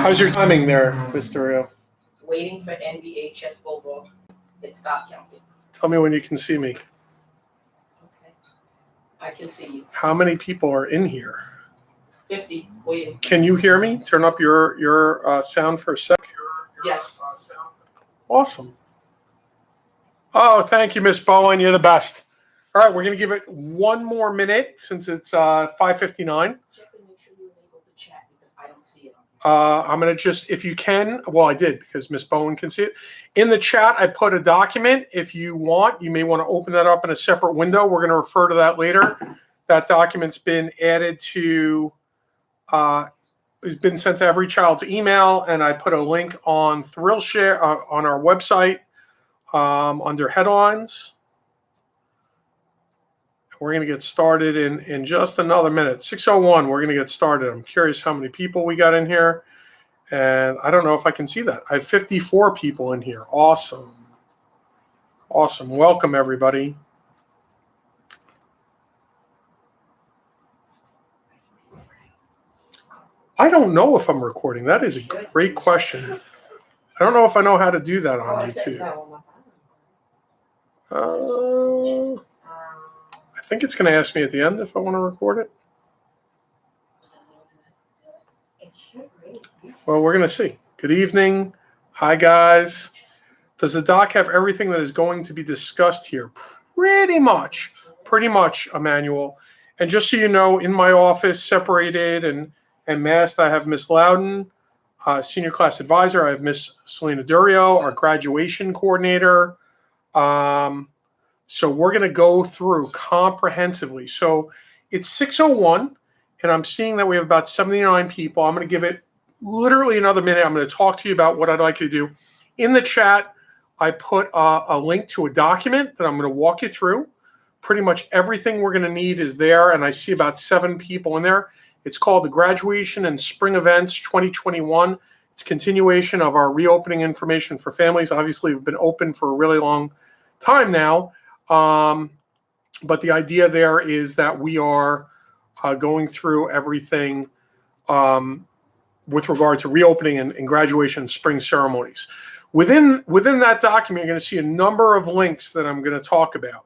How's your timing there, Mysterio? Waiting for NBA Chess Bulldog. It stopped counting. Tell me when you can see me. Okay. I can see you. How many people are in here? 50 waiting. Can you hear me? Turn up your sound for a sec. Yes. Awesome. Oh, thank you, Miss Bowen. You're the best. All right, we're going to give it one more minute since it's 5:59. Check and make sure you're able to chat because I don't see it. I'm going to just, if you can, well, I did because Miss Bowen can see it. In the chat, I put a document. If you want, you may want to open that up in a separate window. We're going to refer to that later. That document's been added to, it's been sent to every child's email, and I put a link on ThrillShare on our website under headlines. We're going to get started in just another minute. 6:01, we're going to get started. I'm curious how many people we got in here. And I don't know if I can see that. I have 54 people in here. Awesome. Awesome. Welcome, everybody. I don't know if I'm recording. That is a great question. I don't know if I know how to do that on YouTube. I think it's going to ask me at the end if I want to record it. Well, we're going to see. Good evening. Hi, guys. Does the doc have everything that is going to be discussed here? Pretty much, Emmanuel. And just so you know, in my office, separated and masked, I have Miss Loudon, senior class advisor. I have Miss Selena Durio, our graduation coordinator. So we're going to go through comprehensively. So it's 6:01, and I'm seeing that we have about 79 people. I'm going to give it literally another minute. I'm going to talk to you about what I'd like you to do. In the chat, I put a link to a document that I'm going to walk you through. Pretty much everything we're going to need is there, and I see about 7 people in there. It's called the Graduation and Spring Events 2021. It's a continuation of our reopening information for families. Obviously, we've been open for a really long time now. But the idea there is that we are going through everything with regard to reopening and graduation and spring ceremonies. Within that document, you're going to see a number of links that I'm going to talk about.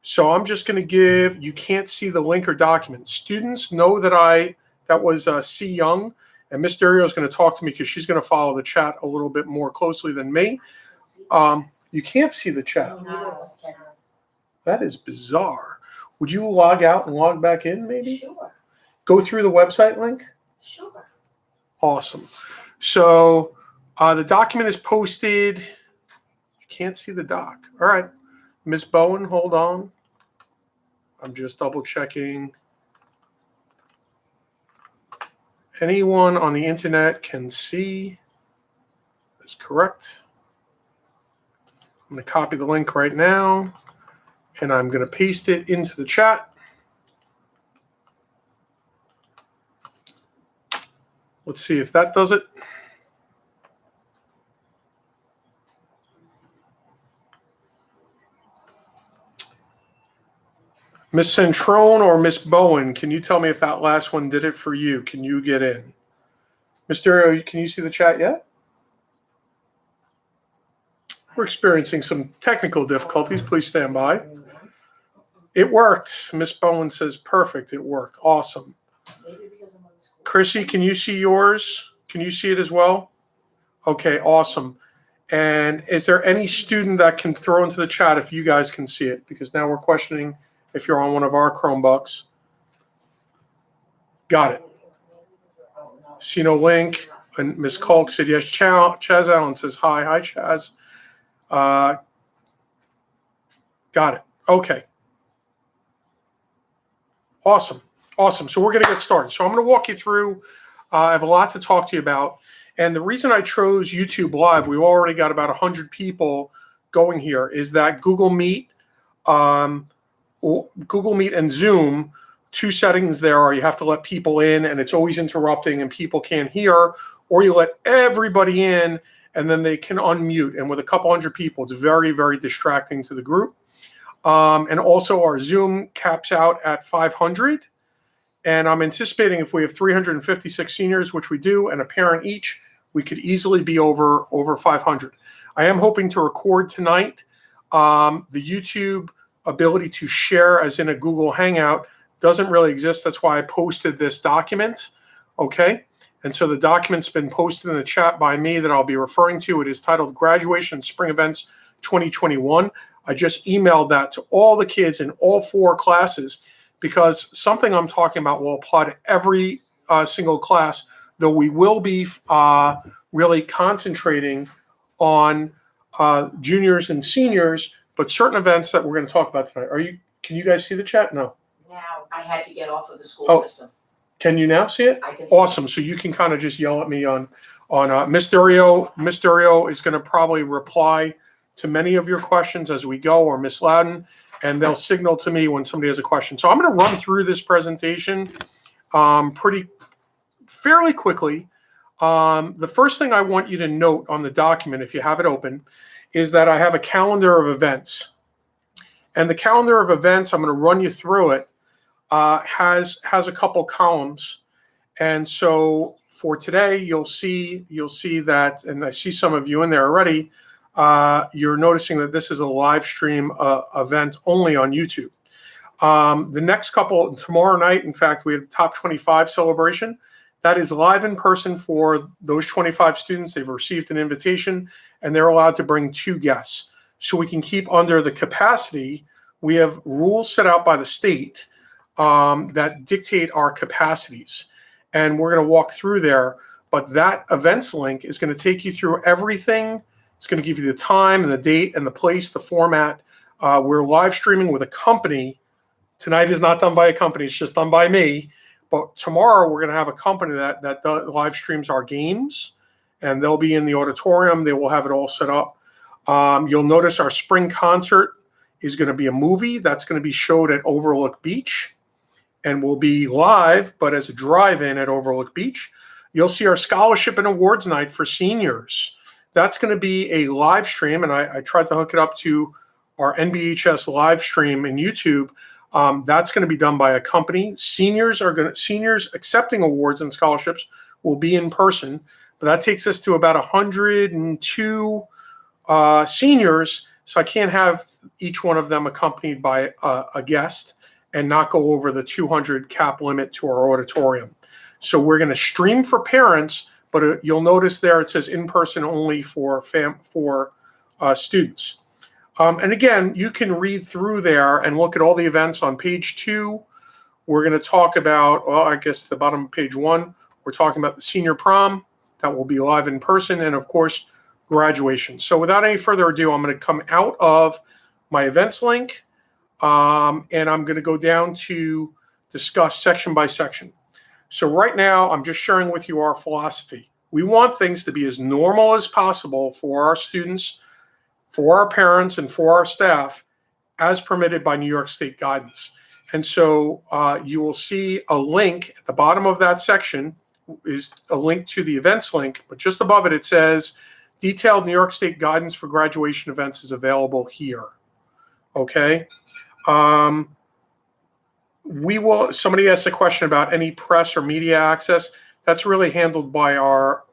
So I'm just going to give, you can't see the link or document. Students know that was C. Young, and Miss Durio is going to talk to me because she's going to follow the chat a little bit more closely than me. You can't see the chat. That is bizarre. Would you log out and log back in, maybe? Sure. Go through the website link? Sure. Awesome. So the document is posted. You can't see the doc. All right. Ms. Bowen, hold on. I'm just double checking. Anyone on the internet can see. That's correct. I'm going to copy the link right now. And I'm going to paste it into the chat. Let's see if that does it. Miss Centrone or Miss Bowen, can you tell me if that last one did it for you? Can you get in? Mr. Can you see the chat yet? We're experiencing some technical difficulties. Please stand by. It worked. Miss Bowen says, perfect. It worked. Awesome. Chrissy, can you see yours? Can you see it as well? Okay, awesome. And is there any student that can throw into the chat if you guys can see it? Because now we're questioning if you're on one of our Chromebooks. Got it. See no link. And Miss Kolk said, yes. Chaz Allen says, hi. Hi, Chaz. Got it. Okay. Awesome. Awesome. So we're going to get started. So I'm going to walk you through. I have a lot to talk to you about. And the reason I chose YouTube Live, we've already got about 100 people going here, is that Google Meet and Zoom, 2 settings there are you have to let people in and it's always interrupting and people can't hear, or you let everybody in and then they can unmute. And with a couple hundred people, it's very, very distracting to the group. And also our Zoom caps out at 500. And I'm anticipating if we have 356 seniors, which we do, and a parent each, we could easily be over 500. I am hoping to record tonight. The YouTube ability to share as in a Google Hangout doesn't really exist. That's why I posted this document. Okay. And so the document's been posted in the chat by me that I'll be referring to. It is titled Graduation Spring Events 2021. I just emailed that to all the kids in all 4 classes because something I'm talking about will apply to every single class, though we will be really concentrating on juniors and seniors, but certain events that we're going to talk about tonight. Can you guys see the chat? No. Now, I had to get off of the school Oh. system. Can you now see it? I can see it. Awesome. So you can kind of just yell at me on Miss Durio. Miss Durio is going to probably reply to many of your questions as we go, or Miss Loudon, and they'll signal to me when somebody has a question. So I'm going to run through this presentation fairly quickly. The first thing I want you to note on the document, if you have it open, is that I have a calendar of events. And the calendar of events, I'm going to run you through it, has a couple columns. And so for today, you'll see that, and I see some of you in there already, you're noticing that this is a live stream event only on YouTube. The next couple, tomorrow night, in fact, we have the Top 25 celebration. That is live in person for those 25 students. They've received an invitation, and they're allowed to bring 2 guests. So we can keep under the capacity. We have rules set out by the state that dictate our capacities. And we're going to walk through there. But that events link is going to take you through everything. It's going to give you the time and the date and the place, the format. We're live streaming with a company. Tonight is not done by a company. It's just done by me. But tomorrow we're going to have a company that live streams our games. And they'll be in the auditorium. They will have it all set up. You'll notice our spring concert is going to be a movie that's going to be showed at Overlook Beach and will be live, but as a drive-in at Overlook Beach. You'll see our scholarship and awards night for seniors. That's going to be a live stream, and I tried to hook it up to our NBHS live stream in YouTube. That's going to be done by a company. Seniors accepting awards and scholarships will be in person, but that takes us to about 102 seniors, so I can't have each one of them accompanied by a guest and not go over the 200 cap limit to our auditorium. So we're going to stream for parents, but you'll notice there it says in person only for students. And again, you can read through there and look at all the events on page 2. We're going to talk about, well, I guess at the bottom of page 1, we're talking about the senior prom that will be live in person, and of course, graduation. So without any further ado, I'm going to come out of my events link, and I'm going to go down to discuss section by section. So right now, I'm just sharing with you our philosophy. We want things to be as normal as possible for our students, for our parents, and for our staff, as permitted by New York State guidance. And so you will see a link at the bottom of that section is a link to the events link, but just above it, it says, detailed New York State guidance for graduation events is available here. Okay. Somebody asked a question about any press or media access. That's really handled by our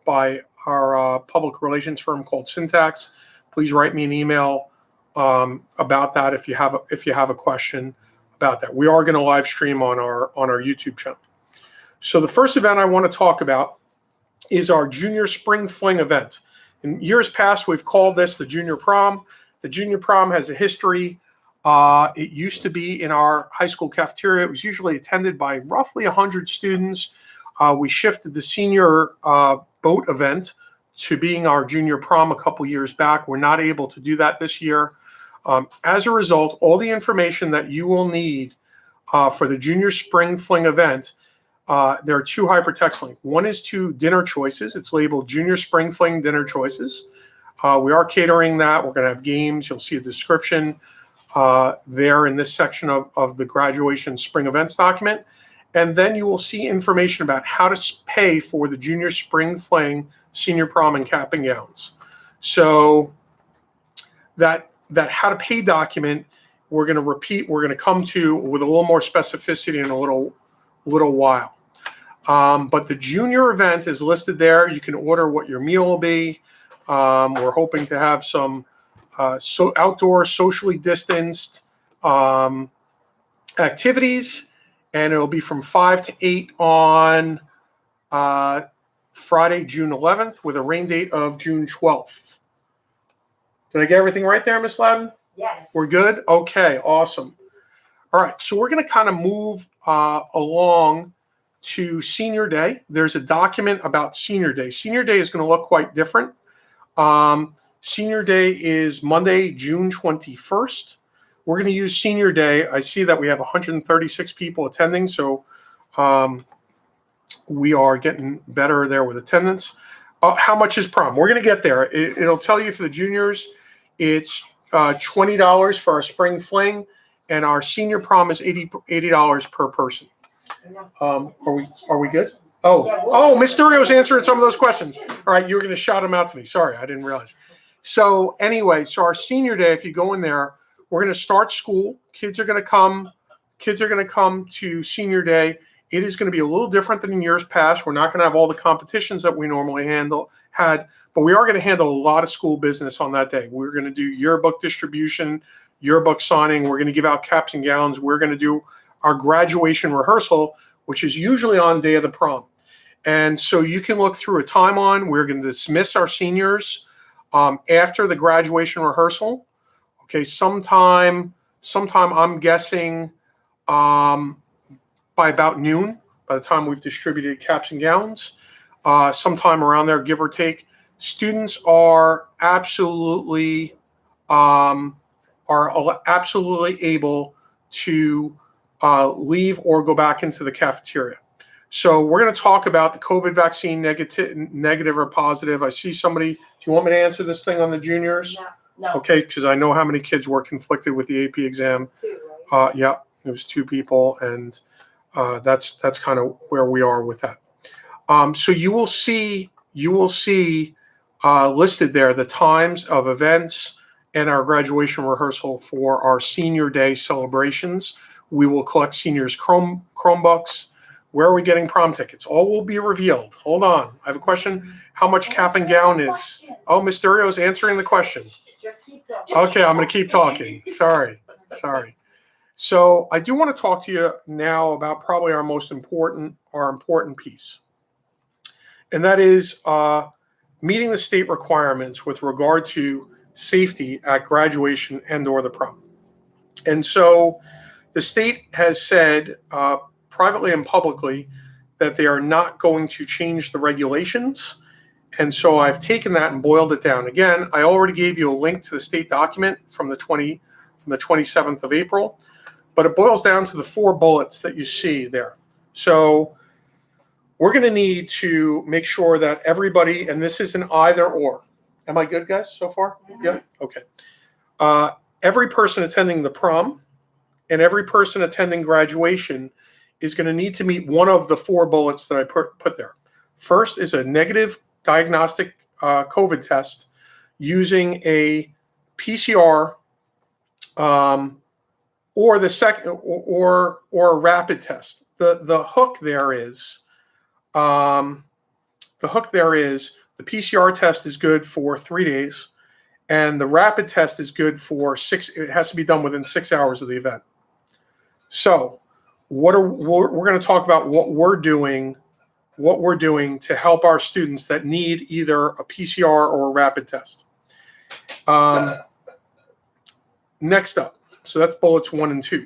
public relations firm called Syntax. Please write me an email about that if you have a question about that. We are going to live stream on our YouTube channel. So the first event I want to talk about is our Junior Spring Fling event. In years past, we've called this the Junior Prom. The Junior Prom has a history. It used to be in our high school cafeteria. It was usually attended by roughly 100 students. We shifted the senior boat event to being our Junior Prom a couple years back. We're not able to do that this year. As a result, all the information that you will need for the Junior Spring Fling event, there are 2 hypertext links. One is to dinner choices. It's labeled Junior Spring Fling Dinner Choices. We are catering that. We're going to have games. You'll see a description there in this section of the graduation spring events document. And then you will see information about how to pay for the Junior Spring Fling, Senior Prom, and capping gowns. So that how to pay document, we're going to come to with a little more specificity in a little while. But the junior event is listed there. You can order what your meal will be. We're hoping to have some outdoor, socially distanced activities, and it'll be from 5 to 8 on Friday, June 11th, with a rain date of June 12th. Did I get everything right there, Miss Loudon? Yes. We're good? Okay, awesome. All right, so we're going to kind of move along to Senior Day. There's a document about Senior Day. Senior Day is going to look quite different. Senior Day is Monday, June 21st. We're going to use Senior Day. I see that we have 136 people attending, so we are getting better there with attendance. How much is prom? We're going to get there. It'll tell you for the juniors, it's $20 for our spring fling, and our senior prom is $80 per person. Are we good? Oh, Miss Durio's answering some of those questions. All right, you were going to shout them out to me. Sorry, I didn't realize. So anyway, so our Senior Day, if you go in there, we're going to start school. Kids are going to come to Senior Day. It is going to be a little different than in years past. We're not going to have all the competitions that we normally had, but we are going to handle a lot of school business on that day. We're going to do yearbook distribution, yearbook signing. We're going to give out caps and gowns. We're going to do our graduation rehearsal, which is usually on day of the prom. And so you can look through a timeline. We're going to dismiss our seniors after the graduation rehearsal. Okay, sometime I'm guessing by about noon, by the time we've distributed caps and gowns, sometime around there, give or take. Students are absolutely able to leave or go back into the cafeteria. So we're going to talk about the COVID vaccine, negative or positive. I see somebody. Do you want me to answer this thing on the juniors? No. Okay, because I know how many kids were conflicted with the AP exam. Two, right? Yeah, it was 2 people, and that's kind of where we are with that. So you will see listed there the times of events and our graduation rehearsal for our Senior Day celebrations. We will collect seniors' Chromebooks. Where are we getting prom tickets? All will be revealed. Hold on. I have a question. How much cap and gown is? Oh, Miss Durio's answering the question. Just keep talking. Okay, I'm going to keep talking. Sorry. So I do want to talk to you now about probably our important piece. And that is meeting the state requirements with regard to safety at graduation and or the prom. And so the state has said privately and publicly that they are not going to change the regulations. And so I've taken that and boiled it down. Again, I already gave you a link to the state document from the 27th of April, but it boils down to the 4 bullets that you see there. So we're going to need to make sure that everybody, and this is an either or. Am I good, guys, so far? Mm-hmm. Yeah? Okay. Every person attending the prom and every person attending graduation is going to need to meet one of the 4 bullets that I put there. First is a negative diagnostic COVID test using a PCR or the second or a rapid test. The hook there is the PCR test is good for 3 days, and the rapid test is good for 6. It has to be done within 6 hours of the event. So we're going to talk about what we're doing to help our students that need either a PCR or a rapid test. Next up, so that's bullets 1 and 2.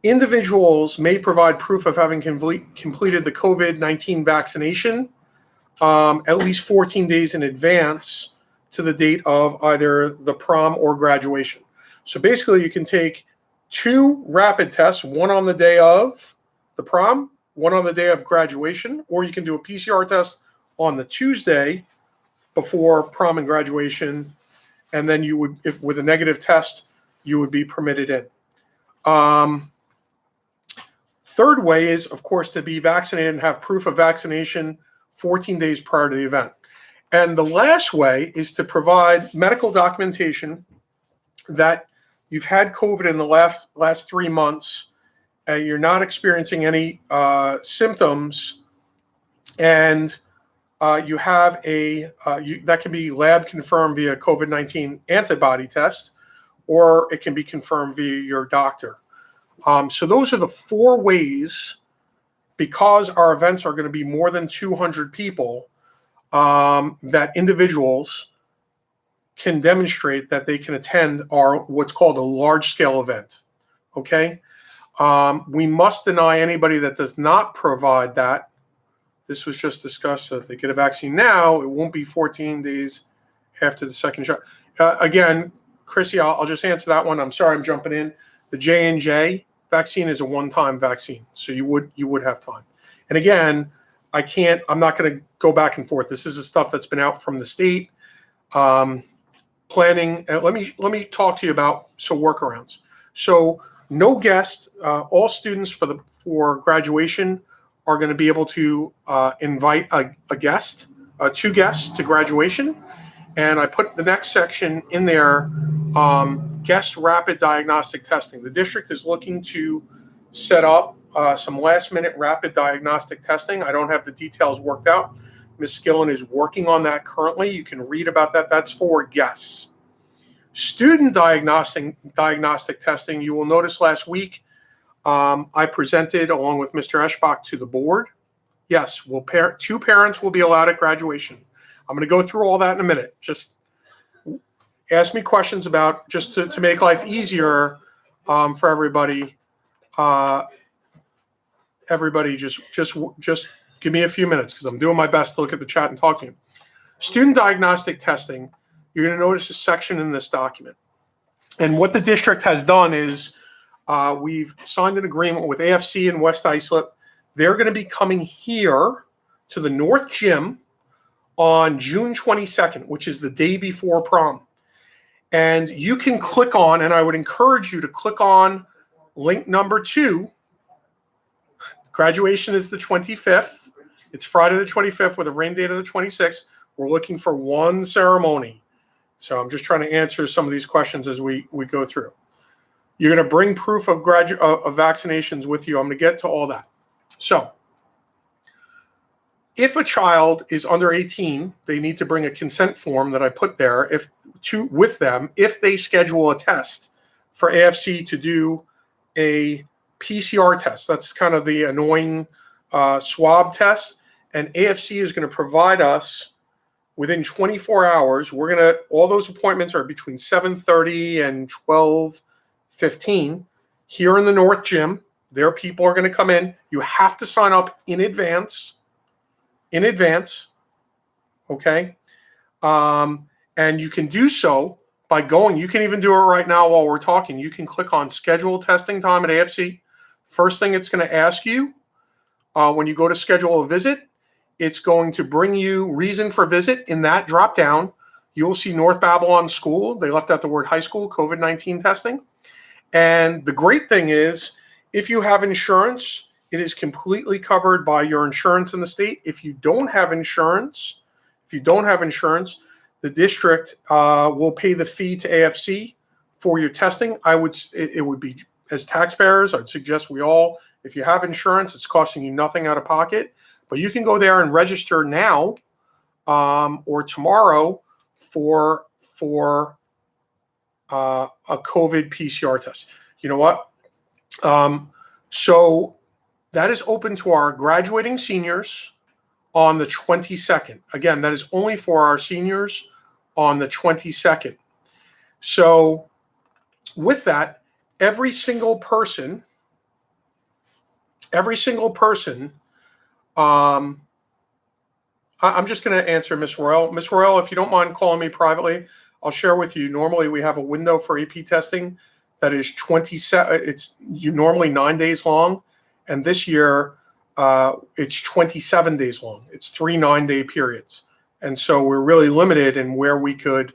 Individuals may provide proof of having completed the COVID-19 vaccination at least 14 days in advance to the date of either the prom or graduation. So basically, you can take 2 rapid tests, one on the day of the prom, one on the day of graduation, or you can do a PCR test on the Tuesday before prom and graduation, and then you would, if with a negative test, you would be permitted in. Third way is, of course, to be vaccinated and have proof of vaccination 14 days prior to the event. And the last way is to provide medical documentation that you've had COVID in the last 3 months, and you're not experiencing any symptoms and you have that can be lab confirmed via COVID-19 antibody test, or it can be confirmed via your doctor. So those are the 4 ways, because our events are going to be more than 200 people, that individuals can demonstrate that they can attend what's called a large-scale event. Okay? We must deny anybody that does not provide that. This was just discussed. So if they get a vaccine now, it won't be 14 days after the second shot. Again, Chrissy, I'll just answer that one. I'm sorry, I'm jumping in. The J&J vaccine is a one-time vaccine, so you would have time. And again, I'm not going to go back and forth. This is the stuff that's been out from the state. Planning. Let me talk to you about workarounds. So no guest. All students for graduation are going to be able to invite a guest, 2 guests to graduation. And I put the next section in there, guest rapid diagnostic testing. The district is looking to set up some last minute rapid diagnostic testing. I don't have the details worked out. Ms. Skillen is working on that currently. You can read about that. That's for guests. Student diagnostic testing, you will notice last week, I presented along with Mr. Eschbach to the board. Yes, 2 parents will be allowed at graduation. I'm going to go through all that in a minute. Just ask me questions about, just to make life easier for everybody. Everybody, just give me a few minutes, because I'm doing my best to look at the chat and talk to you. Student diagnostic testing, you're going to notice a section in this document. And what the district has done is we've signed an agreement with AFC and West Islip. They're going to be coming here to the North Gym on June 22nd, which is the day before prom. And you can click on, and I would encourage you to click on link number 2. Graduation is the 25th. It's Friday the 25th with a rain date of the 26th. We're looking for 1 ceremony. So I'm just trying to answer some of these questions as we go through. You're going to bring proof of vaccinations with you. I'm going to get to all that. So if a child is under 18, they need to bring a consent form that I put there with them if they schedule a test for AFC to do a PCR test. That's kind of the annoying swab test. And AFC is going to provide us within 24 hours. All those appointments are between 7:30 and 12:15 here in the North Gym. Their people are going to come in. You have to sign up in advance. Okay? And you can do so by going. You can even do it right now while we're talking. You can click on schedule testing time at AFC. First thing it's going to ask you when you go to schedule a visit, it's going to bring you reason for visit. In that drop down, you'll see North Babylon School. They left out the word high school, COVID-19 testing. And the great thing is, if you have insurance, it is completely covered by your insurance in the state. If you don't have insurance, the district will pay the fee to AFC for your testing. It would be, as taxpayers, I'd suggest if you have insurance, it's costing you nothing out of pocket. But you can go there and register now or tomorrow for a COVID PCR test. You know what? So that is open to our graduating seniors on the 22nd. Again, that is only for our seniors on the 22nd. So with that, every single person, I'm just going to answer Ms. Royal. Ms. Royal, if you don't mind calling me privately, I'll share with you. Normally, we have a window for AP testing that is 27. It's normally 9 days long, and this year it's 27 days long. It's 3 9-day periods, and so we're really limited in where we could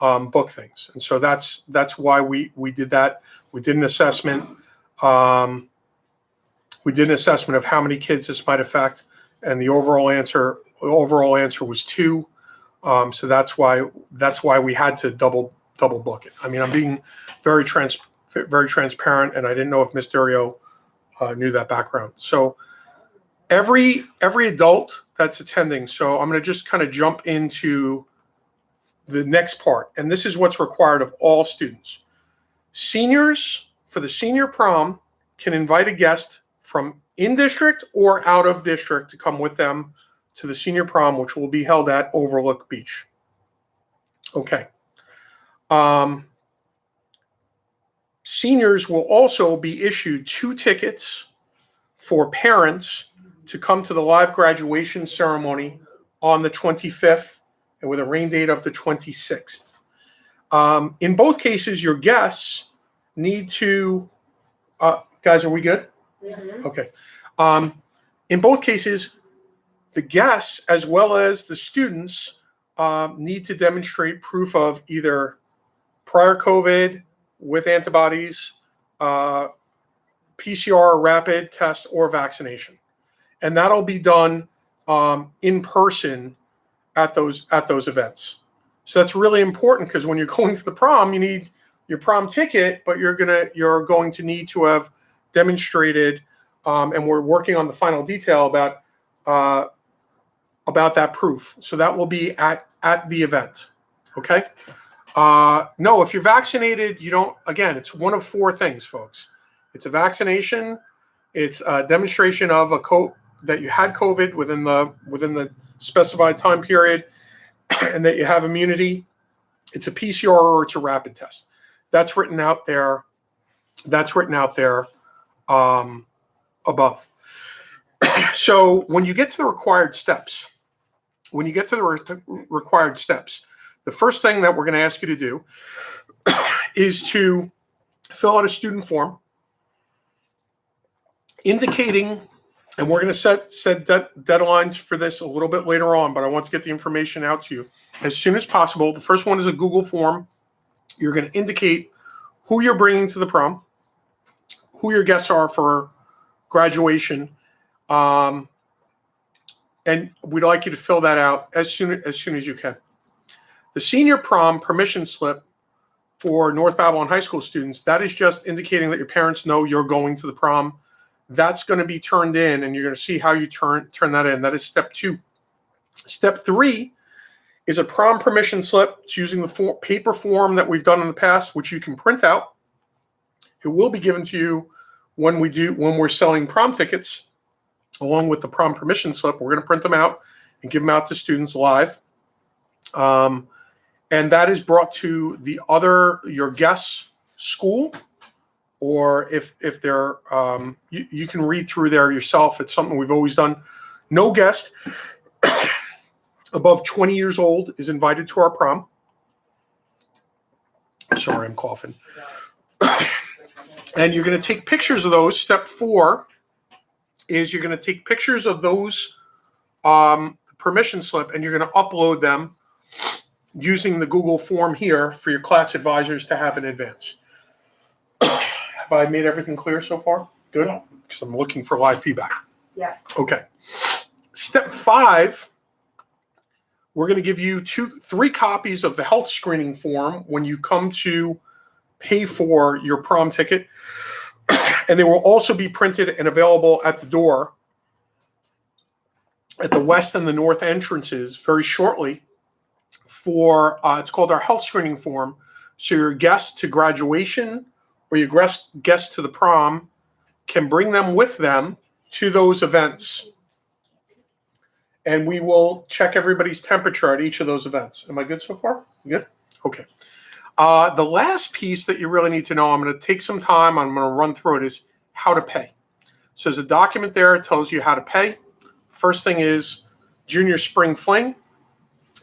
book things. And so that's why we did that. We did an assessment. We did an assessment of how many kids this might affect, and the overall answer was 2. So that's why we had to double book it. I mean, I'm being very transparent, and I didn't know if Ms. Durio knew that background. So every adult that's attending. So I'm going to just kind of jump into the next part. And this is what's required of all students. Seniors for the senior prom can invite a guest from in district or out of district to come with them to the senior prom, which will be held at Overlook Beach. Okay. Seniors will also be issued 2 tickets for parents to come to the live graduation ceremony on the 25th and with a rain date of the 26th. In both cases, your guests need to, guys, are we good? Yes. Okay. In both cases, the guests as well as the students need to demonstrate proof of either prior COVID with antibodies, PCR, rapid test, or vaccination. And that'll be done in person at those events. So that's really important because when you're going to the prom, you need your prom ticket, but you're going to need to have demonstrated, and we're working on the final detail about that proof. So that will be at the event. Okay. No, if you're vaccinated, you don't. Again, it's one of 4 things, folks. It's a vaccination. It's a demonstration of that you had COVID within the specified time period, and that you have immunity. It's a PCR or it's a rapid test. That's written out there. Above. So when you get to the required steps, the first thing that we're going to ask you to do is to fill out a student form indicating, and we're going to set deadlines for this a little bit later on, but I want to get the information out to you as soon as possible. The first one is a Google form. You're going to indicate who you're bringing to the prom, who your guests are for graduation, and we'd like you to fill that out as soon as you can. The senior prom permission slip for North Babylon High School students, that is just indicating that your parents know you're going to the prom. That's going to be turned in, and you're going to see how you turn that in. That is step 2. Step 3 is a prom permission slip. It's using the paper form that we've done in the past, which you can print out. It will be given to you when we're selling prom tickets, along with the prom permission slip. We're going to print them out and give them out to students live. And that is brought to your guest's school, or if they're, you can read through there yourself. It's something we've always done. No guest above 20 years old is invited to our prom. Sorry, I'm coughing. And you're going to take pictures of those. Step 4 is you're going to take pictures of those permission slip, and you're going to upload them using the Google form here for your class advisors to have in advance. Have I made everything clear so far? Good? Yes. Because I'm looking for live feedback. Yes. Okay. Step 5, we're going to give you 3 copies of the health screening form when you come to pay for your prom ticket. And they will also be printed and available at the door at the west and the north entrances very shortly for, it's called our health screening form. So your guests to graduation or your guests to the prom can bring them with them to those events. And we will check everybody's temperature at each of those events. Am I good so far? Good? Okay. The last piece that you really need to know, I'm going to take some time, I'm going to run through it, is how to pay. So there's a document there that tells you how to pay. First thing is Junior Spring Fling.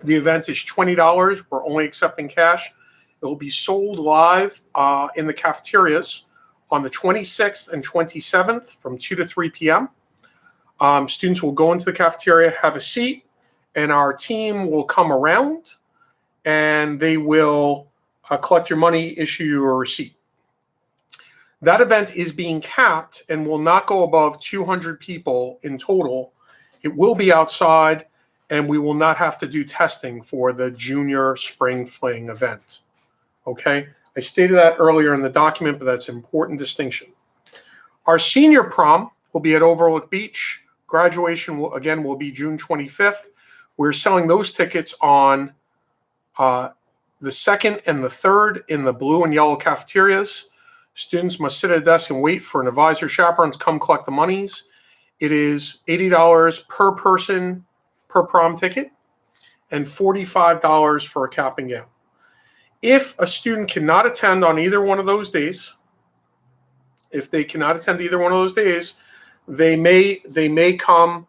The event is $20. We're only accepting cash. It will be sold live in the cafeterias on the 26th and 27th from 2 to 3 p.m. Students will go into the cafeteria, have a seat, and our team will come around and they will collect your money, issue you a receipt. That event is being capped and will not go above 200 people in total. It will be outside, and we will not have to do testing for the Junior Spring Fling event. Okay? I stated that earlier in the document, but that's an important distinction. Our senior prom will be at Overlook Beach Graduation will be June 25th. We're selling those tickets on the 2nd and the 3rd in the blue and yellow cafeterias. Students must sit at a desk and wait for an advisor chaperone to come collect the monies. It is $80 per person per prom ticket and $45 for a cap and gown. If a student cannot attend on either one of those days, they may come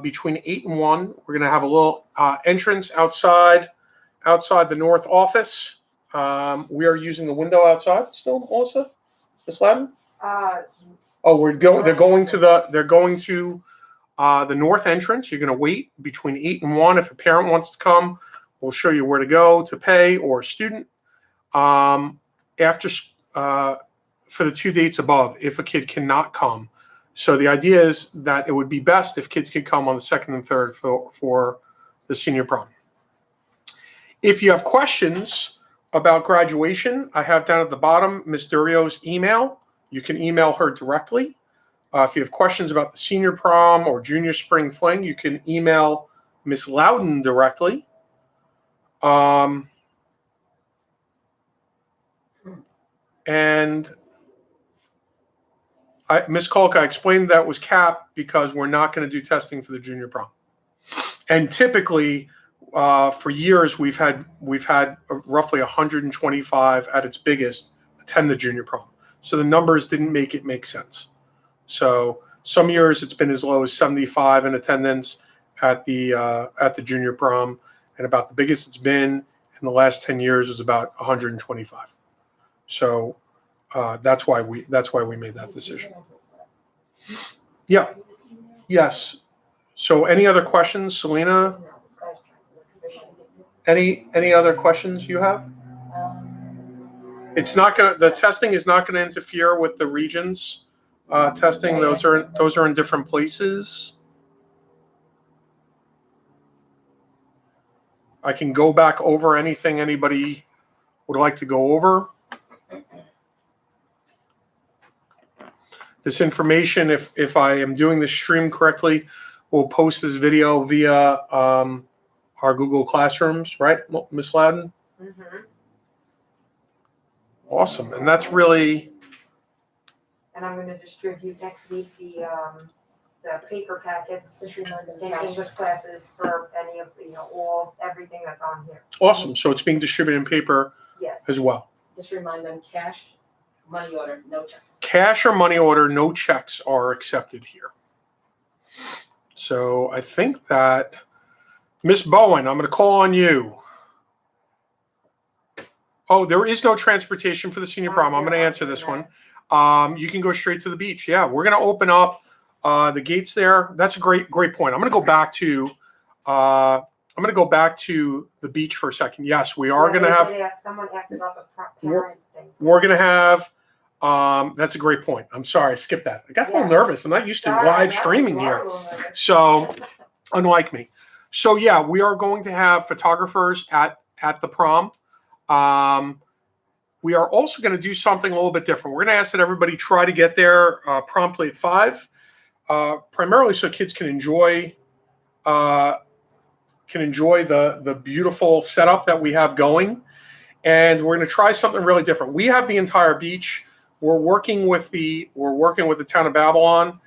between 8 and 1. We're going to have a little entrance outside the north office. We are using the window outside still, Melissa? Miss Ladden? They're going to the north entrance. You're going to wait between 8 and 1. If a parent wants to come, we'll show you where to go to pay, or a student. For the 2 dates above, if a kid cannot come. So the idea is that it would be best if kids could come on the 2nd and 3rd for the senior prom. If you have questions about graduation, I have down at the bottom Ms. Durio's email. You can email her directly. If you have questions about the senior prom or junior spring fling, you can email Ms. Loudon directly. And Ms. Kolk, I explained that was capped because we're not going to do testing for the junior prom. And typically, for years, we've had roughly 125 at its biggest attend the junior prom. So the numbers didn't make sense. So some years it's been as low as 75 in attendance at the junior prom, and about the biggest it's been in the last 10 years is about 125. So that's why we made that decision. Yeah. Yes. So any other questions, Selena? Any other questions you have? The testing is not gonna interfere with the regions testing. Those are in different places. I can go back over anything anybody would like to go over. This information, if I am doing the stream correctly, we'll post this video via our Google Classrooms, right, Ms. Loudon? Mm-hmm. Awesome, and that's really. And I'm going to distribute next week the paper packets in English classes for any of everything that's on here. Awesome, so it's being distributed in paper Yes. as well. Just remind them, cash, money order, no checks. Cash or money order, no checks are accepted here. So I think that, Miss Bowen, I'm going to call on you. Oh, there is no transportation for the senior prom. I'm going to answer this one. You can go straight to the beach. Yeah, we're going to open up the gates there. That's a great point. I'm going to go back to the beach for a second. Yes, we are going to have. Someone asked about the parent thing. We're going to have. That's a great point. I'm sorry, I skipped that. I got a little nervous. I'm not used to live streaming here. So, unlike me. So yeah, we are going to have photographers at the prom. We are also going to do something a little bit different. We're going to ask that everybody try to get there promptly at 5, primarily so kids can enjoy the beautiful setup that we have going. And we're going to try something really different. We have the entire beach. We're working with the town of Babylon.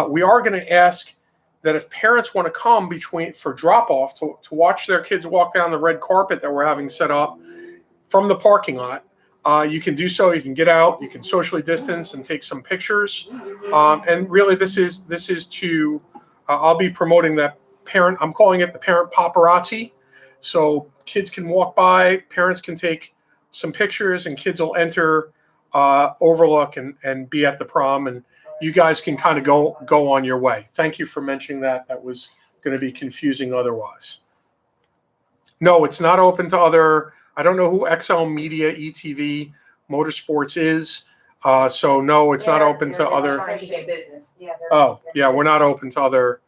We are going to ask that if parents want to come for drop off to watch their kids walk down the red carpet that we're having set up from the parking lot, you can do so. You can get out. You can socially distance and take some pictures. And really, this is to. I'll be promoting that parent. I'm calling it the parent paparazzi. So kids can walk by, parents can take some pictures, and kids will enter Overlook and be at the prom, and you guys can kind of go on your way. Thank you for mentioning that. That was going to be confusing otherwise. No, it's not open to other. I don't know who XL Media ETV Motorsports is. So no, it's not open to other. Trying to get business. Yeah. Oh, yeah, we're not open to other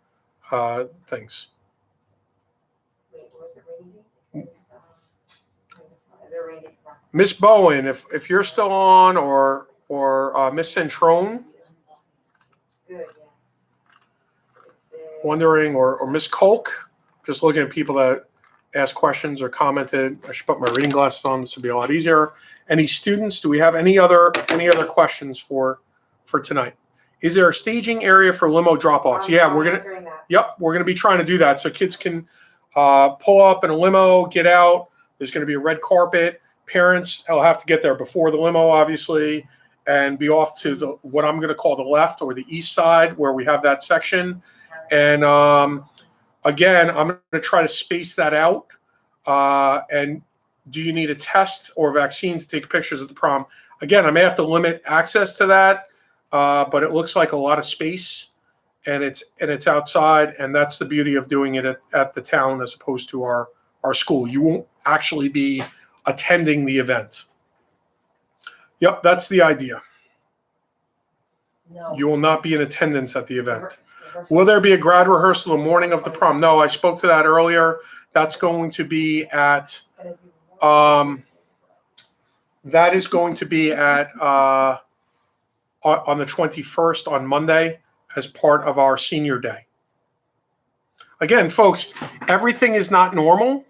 things. Wait, was it raining? Is it raining? Miss Bowen, if you're still on, or Miss Centrone. Good, wondering, or Miss Kolk, just looking at people that asked questions or commented. I should put my reading glasses on. This would be a lot easier. Any students? Do we have any other questions for tonight? Is there a staging area for limo drop-offs? Yeah, we're gonna. Answering that. Yep, we're gonna be trying to do that so kids can pull up in a limo, get out. There's gonna be a red carpet. Parents will have to get there before the limo, obviously, and be off to the what I'm gonna call the left or the east side where we have that section. And again, I'm going to try to space that out. And do you need a test or vaccine to take pictures at the prom? Again, I may have to limit access to that, but it looks like a lot of space, and it's outside, and that's the beauty of doing it at the town as opposed to our school. You won't actually be attending the event. Yep, that's the idea. No. You will not be in attendance at the event. Will there be a grad rehearsal the morning of the prom? No, I spoke to that earlier. That's going to be at, that is going to be at, on the 21st on Monday as part of our senior day. Again, folks, everything is not normal.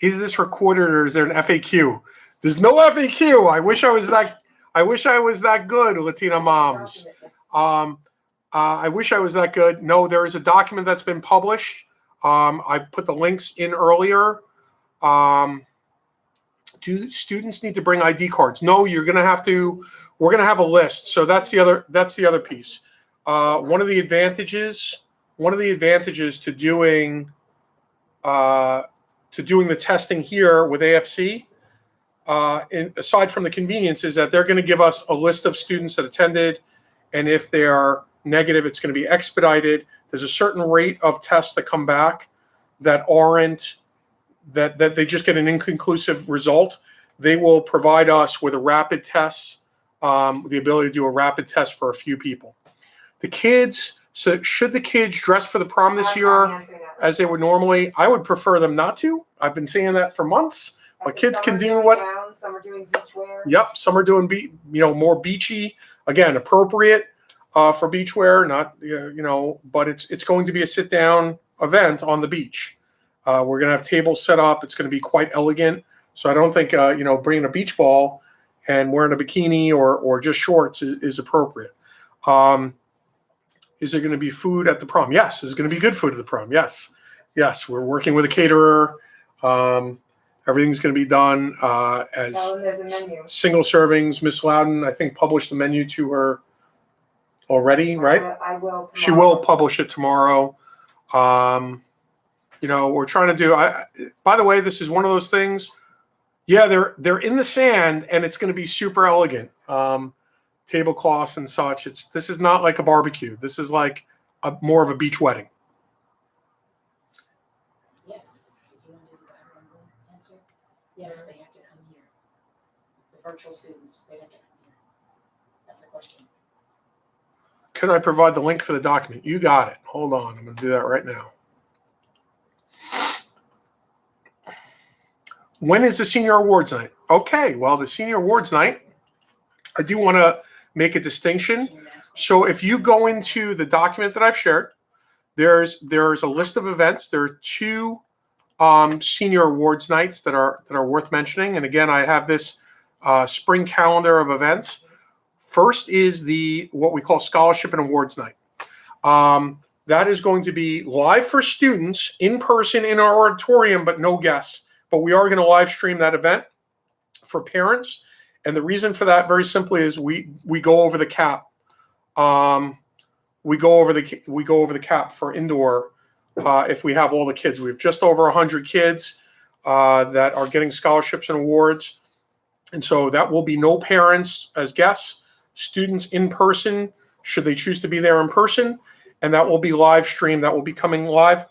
Is this recorded or is there an FAQ? There's no FAQ. I wish I was that good, Latina moms. I wish I was that good. No, there is a document that's been published. I put the links in earlier. Do students need to bring ID cards? No, we're going to have a list. So that's the other piece. One of the advantages to doing the testing here with AFC, aside from the convenience, is that they're going to give us a list of students that attended, and if they are negative, it's going to be expedited. There's a certain rate of tests that come back that aren't, that they just get an inconclusive result. They will provide us with a rapid test, the ability to do a rapid test for a few people. The kids, so should the kids dress for the prom this year as they would normally? I would prefer them not to. I've been saying that for months. But kids can do what? Some are doing beach wear. Yep, some are doing more beachy. Again, appropriate for beach wear, not but it's going to be a sit down event on the beach. We're going to have tables set up. It's going to be quite elegant. So I don't think bringing a beach ball and wearing a bikini or just shorts is appropriate. Is there going to be food at the prom? Yes, there's going to be good food at the prom. Yes, we're working with a caterer. Everything's going to be done as there's a menu. Single servings. Miss Loudon, I think, published the menu to her already, right? I will. Tomorrow. She will publish it tomorrow. We're trying to do. By the way, this is one of those things. Yeah, they're in the sand, and it's going to be super elegant. Tablecloths and such. This is not like a barbecue. This is like more of a beach wedding. Yes. Did you want to do the guideline answer? Yes, they have to come here. The virtual students, they have to come here. That's a question. Could I provide the link for the document? You got it. Hold on. I'm going to do that right now. When is the senior awards night? Okay, well, the senior awards night, I do want to make a distinction. So if you go into the document that I've shared, there's a list of events. There are two senior awards nights that are worth mentioning. And again, I have this spring calendar of events. First is what we call scholarship and awards night. That is going to be live for students in person in our auditorium, but no guests. But we are going to live stream that event for parents. And the reason for that, very simply, is we go over the cap. We go over the cap for indoor if we have all the kids. We have just over 100 kids that are getting scholarships and awards. And so that will be no parents as guests, students in person, should they choose to be there in person. And that will be live streamed. That will be coming live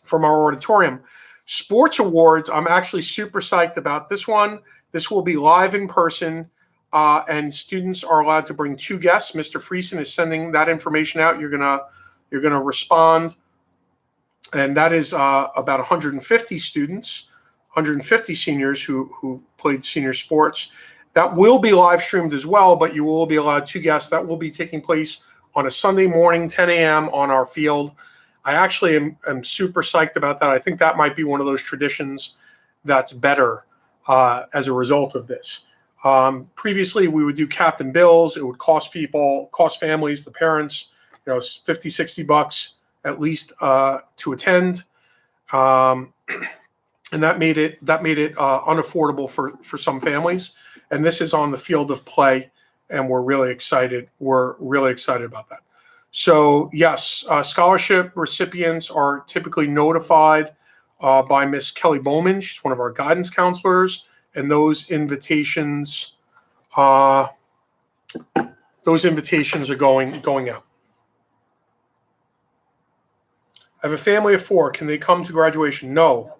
from our auditorium. Sports awards, I'm actually super psyched about this one. This will be live in person, and students are allowed to bring two guests. Mr. Friesen is sending that information out. You're gonna respond, and that is about 150 students, 150 seniors who played senior sports. That will be live streamed as well, but you will be allowed two guests. That will be taking place on a Sunday morning, 10 a.m. on our field. I actually am super psyched about that. I think that might be one of those traditions that's better as a result of this. Previously, we would do Captain Bill's. It would cost families, the parents, $50, $60 at least to attend. And that made it unaffordable for some families. And this is on the field of play, and we're really excited. We're really excited about that. So yes, scholarship recipients are typically notified by Miss Kelly Bowman. She's one of our guidance counselors, and those invitations are going out. I have a family of 4. Can they come to graduation? No.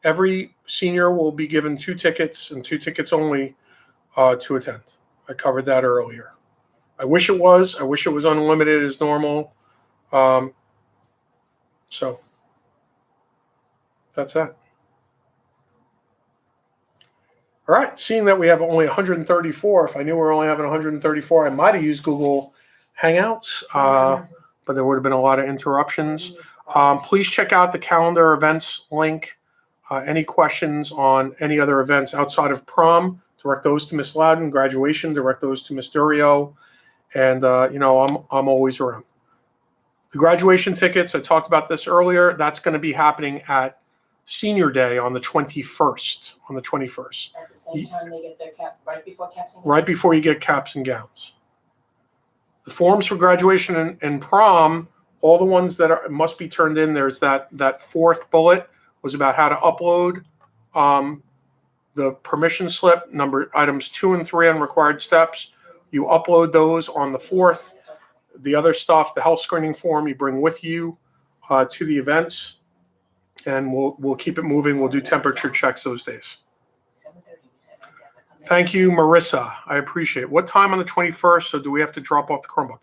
Every senior will be given 2 tickets and 2 tickets only to attend. I covered that earlier. I wish it was unlimited as normal. So that's that. All right, seeing that we have only 134, if I knew we were only having 134, I might have used Google Hangouts, but there would have been a lot of interruptions. Please check out the calendar events link. Any questions on any other events outside of prom, direct those to Miss Loudon. Graduation, direct those to Miss Durio. And, I'm always around. The graduation tickets, I talked about this earlier. That's going to be happening at Senior Day on the 21st. At the same time they get their cap, right before caps and gowns? Right before you get caps and gowns. The forms for graduation and prom, all the ones that must be turned in, there's that 4th bullet was about how to upload the permission slip, number items 2 and 3 on required steps. You upload those on the 4th. The other stuff, the health screening form, you bring with you to the events, and we'll keep it moving. We'll do temperature checks those days. 7:30, you said. Thank you, Marissa. I appreciate it. What time on the 21st? So do we have to drop off the Chromebook?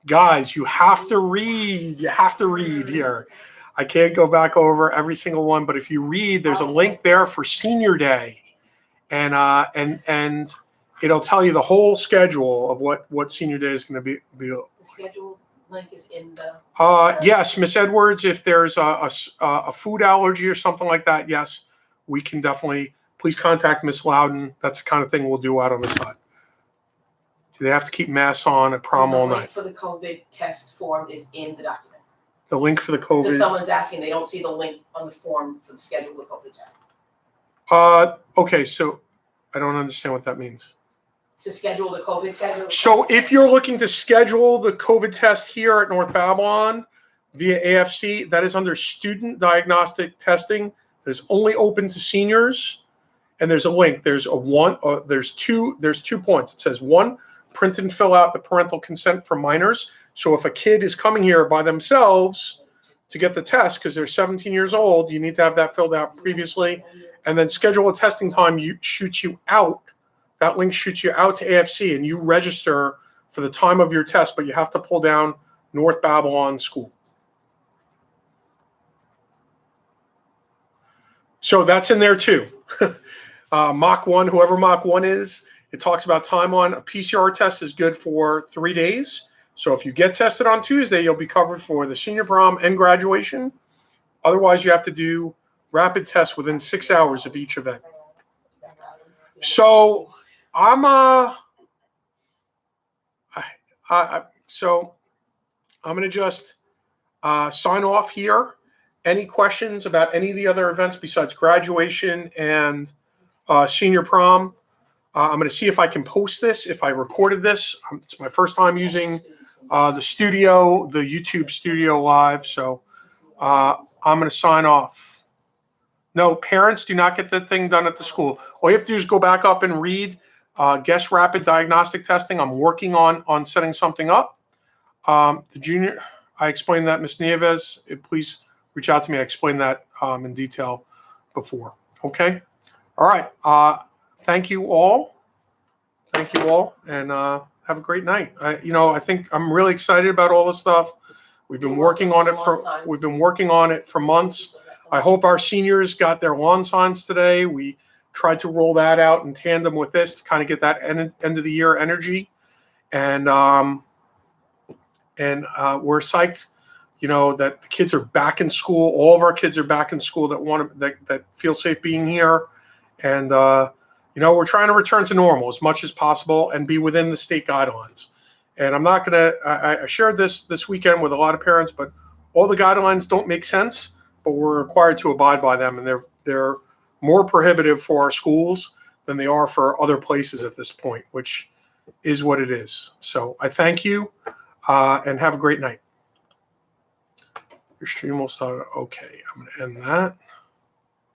Guys, you have to read. You have to read here. I can't go back over every single one, but if you read, there's a link there for Senior Day, and it'll tell you the whole schedule of what Senior Day is going to be. The schedule link is in the. Yes, Miss Edwards. If there's a food allergy or something like that, yes, we can definitely. Please contact Miss Loudon. That's the kind of thing we'll do out on the side. Do they have to keep masks on at prom all The link night? for the COVID test form is in the document. The link for the If COVID. someone's asking, they don't see the link on the form for the schedule of the COVID test. Okay, so I don't understand what that means. To schedule the COVID test. So if you're looking to schedule the COVID test here at North Babylon via AFC, that is under student diagnostic testing. That is only open to seniors, and there's a link. There's two points. It says 1, print and fill out the parental consent for minors. So if a kid is coming here by themselves to get the test because they're 17 years old, you need to have that filled out previously, and then schedule a testing time. Shoots you out. That link shoots you out to AFC, and you register for the time of your test, but you have to pull down North Babylon School. So that's in there too. Mach 1, whoever Mach 1 is, it talks about time on. A PCR test is good for 3 days. So if you get tested on Tuesday, you'll be covered for the senior prom and graduation. Otherwise, you have to do rapid tests within 6 hours of each event. So I'm going to just sign off here. Any questions about any of the other events besides graduation and senior prom? I'm going to see if I can post this, if I recorded this. It's my first time using the studio, the YouTube studio live. So I'm going to sign off. No, parents do not get the thing done at the school. All you have to do is go back up and read guest rapid diagnostic testing. I'm working on setting something up. The junior, I explained that, Ms. Nieves, please reach out to me. I explained that in detail before. Okay. All right. Thank you all. Thank you all, and have a great night. I think I'm really excited about all this stuff. We've been working on it for months. I hope our seniors got their lawn signs today. We tried to roll that out in tandem with this to kind of get that end of the year energy. And and we're psyched, that the kids are back in school. All of our kids are back in school that feel safe being here, and we're trying to return to normal as much as possible and be within the state guidelines. And I'm not gonna. I shared this weekend with a lot of parents, but all the guidelines don't make sense, but we're required to abide by them, and they're more prohibitive for our schools than they are for other places at this point, which is what it is. So I thank you, and have a great night. Your stream will start. Okay, I'm going to end that.